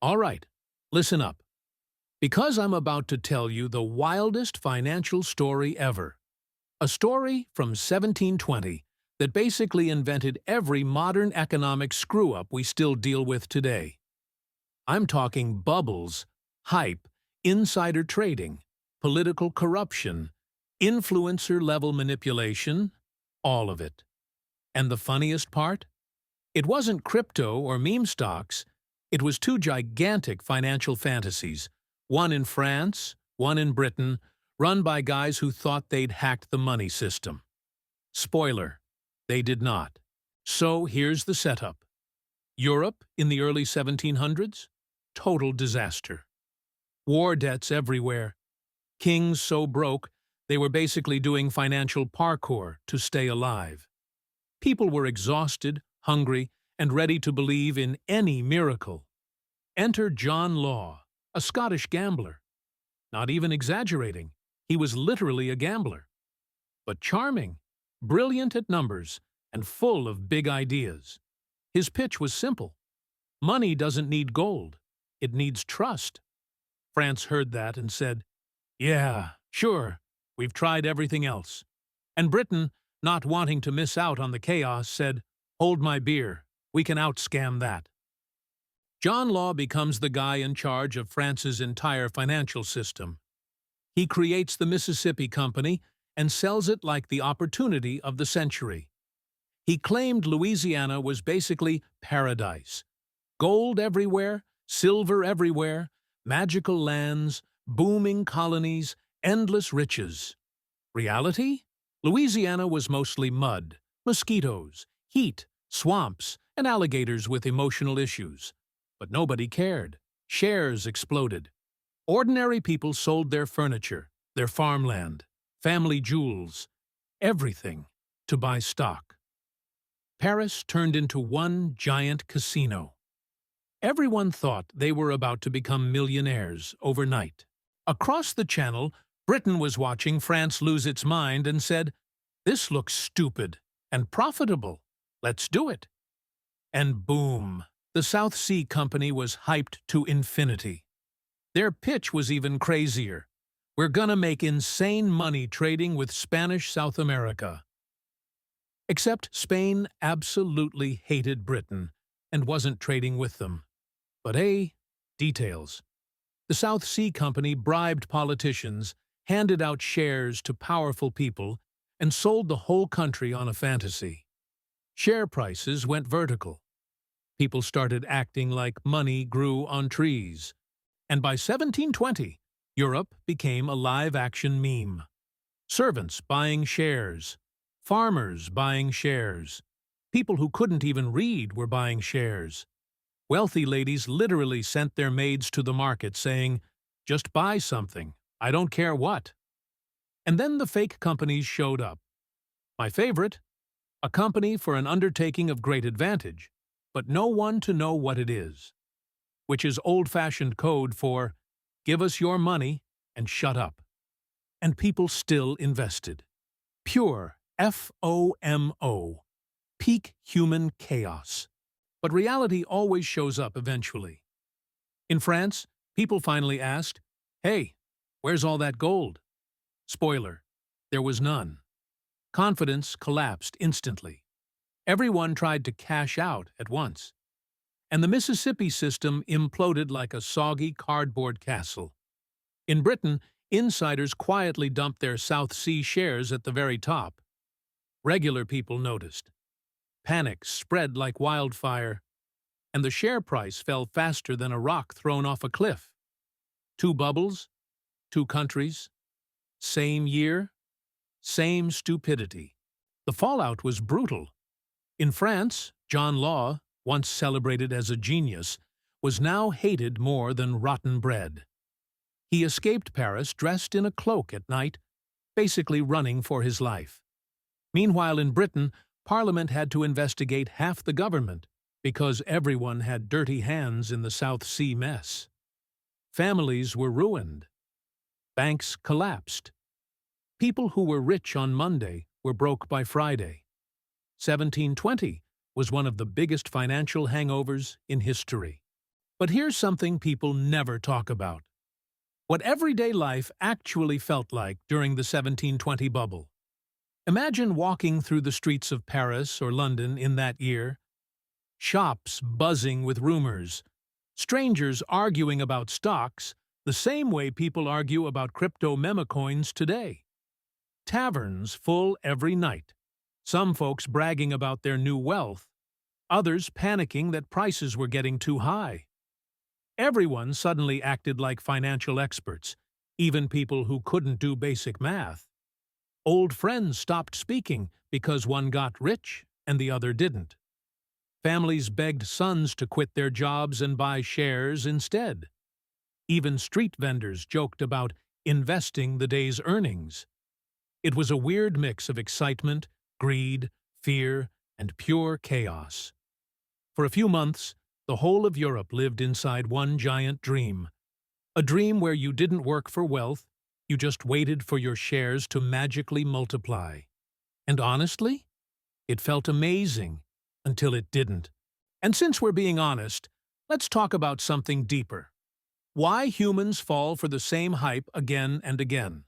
All right, listen up, because I'm about to tell you the wildest financial story ever. A story from 1720 that basically invented every modern economic screw-up we still deal with today. I'm talking bubbles, hype, insider trading, political corruption, influencer-level manipulation, all of it. And the funniest part? It wasn't crypto or meme stocks. It was two gigantic financial fantasies, one in France, one in Britain, run by guys who thought they'd hacked the money system. Spoiler, they did not. So here's the setup. Europe in the early 1700s? Total disaster. War debts everywhere. Kings so broke, they were basically doing financial parkour to stay alive. People were exhausted, hungry, and ready to believe in any miracle. Enter John Law, a Scottish gambler. Not even exaggerating, he was literally a gambler. But charming, brilliant at numbers, and full of big ideas. His pitch was simple. Money doesn't need gold, it needs trust. France heard that and said, "Yeah, sure, we've tried everything else." And Britain, not wanting to miss out on the chaos, said, "Hold my beer, we can outscam that." John Law becomes the guy in charge of France's entire financial system. He creates the Mississippi Company and sells it like the opportunity of the century. He claimed Louisiana was basically paradise. Gold everywhere, silver everywhere, magical lands, booming colonies, endless riches. Reality? Louisiana was mostly mud, mosquitoes, heat, swamps, and alligators with emotional issues. But nobody cared. Shares exploded. Ordinary people sold their furniture, their farmland, family jewels, everything to buy stock. Paris turned into one giant casino. Everyone thought they were about to become millionaires overnight. Across the channel, Britain was watching France lose its mind and said, "This looks stupid and profitable. Let's do it." And boom, the South Sea Company was hyped to infinity. Their pitch was even crazier. "We're gonna make insane money trading with Spanish South America." Except Spain absolutely hated Britain and wasn't trading with them. But details. The South Sea Company bribed politicians, handed out shares to powerful people, and sold the whole country on a fantasy. Share prices went vertical. People started acting like money grew on trees. And by 1720, Europe became a live-action meme. Servants buying shares, farmers buying shares, people who couldn't even read were buying shares. Wealthy ladies literally sent their maids to the market saying, "Just buy something, I don't care what." And then the fake companies showed up. My favorite, a company for an undertaking of great advantage, but no one to know what it is, which is old-fashioned code for "give us your money and shut up." And people still invested. Pure FOMO, peak human chaos. But reality always shows up eventually. In France, people finally asked, "Hey, where's all that gold?" Spoiler, there was none. Confidence collapsed instantly. Everyone tried to cash out at once. And the Mississippi system imploded like a soggy cardboard castle. In Britain, insiders quietly dumped their South Sea shares at the very top. Regular people noticed. Panic spread like wildfire, and the share price fell faster than a rock thrown off a cliff. Two bubbles, two countries, same year, same stupidity. The fallout was brutal. In France, John Law, once celebrated as a genius, was now hated more than rotten bread. He escaped Paris dressed in a cloak at night, basically running for his life. Meanwhile, in Britain, Parliament had to investigate half the government because everyone had dirty hands in the South Sea mess. Families were ruined. Banks collapsed. People who were rich on Monday were broke by Friday. 1720 was one of the biggest financial hangovers in history. But here's something people never talk about. What everyday life actually felt like during the 1720 bubble. Imagine walking through the streets of Paris or London in that year, shops buzzing with rumors, strangers arguing about stocks the same way people argue about crypto meme coins today. Taverns full every night, some folks bragging about their new wealth, others panicking that prices were getting too high. Everyone suddenly acted like financial experts, even people who couldn't do basic math. Old friends stopped speaking because one got rich and the other didn't. Families begged sons to quit their jobs and buy shares instead. Even street vendors joked about investing the day's earnings. It was a weird mix of excitement, greed, fear, and pure chaos. For a few months, the whole of Europe lived inside one giant dream. A dream where you didn't work for wealth, you just waited for your shares to magically multiply. And honestly, it felt amazing until it didn't. And since we're being honest, let's talk about something deeper. Why humans fall for the same hype again and again.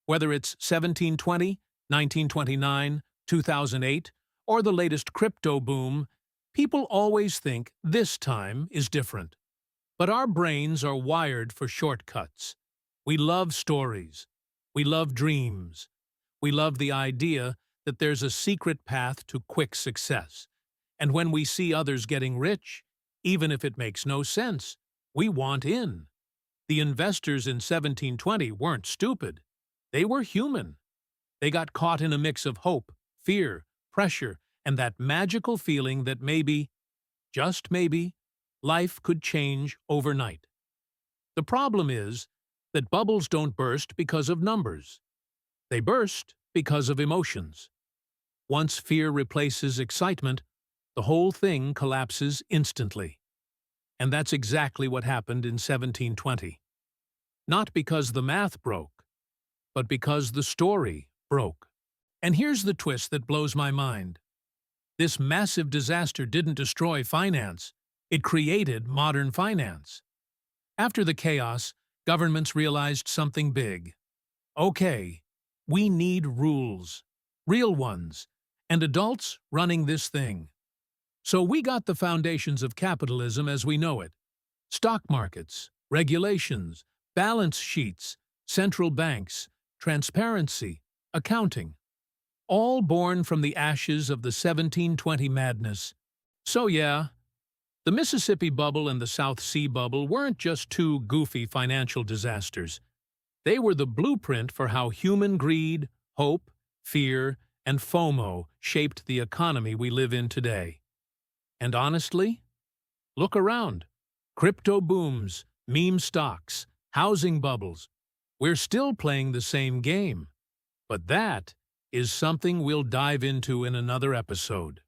Whether it's 1720, 1929, 2008, or the latest crypto boom, people always think this time is different. But our brains are wired for shortcuts. We love stories. We love dreams. We love the idea that there's a secret path to quick success. And when we see others getting rich, even if it makes no sense, we want in. The investors in 1720 weren't stupid. They were human. They got caught in a mix of hope, fear, pressure, and that magical feeling that maybe, just maybe, life could change overnight. The problem is that bubbles don't burst because of numbers. They burst because of emotions. Once fear replaces excitement, the whole thing collapses instantly. And that's exactly what happened in 1720. Not because the math broke, but because the story broke. And here's the twist that blows my mind. This massive disaster didn't destroy finance. It created modern finance. After the chaos, governments realized something big. Okay, we need rules, real ones, and adults running this thing. So we got the foundations of capitalism as we know it. Stock markets, regulations, balance sheets, central banks, transparency, accounting. All born from the ashes of the 1720 madness. So yeah, the Mississippi bubble and the South Sea bubble weren't just two goofy financial disasters. They were the blueprint for how human greed, hope, fear, and FOMO shaped the economy we live in today. And honestly, look around. Crypto booms, meme stocks, housing bubbles. We're still playing the same game. But that is something we'll dive into in another episode.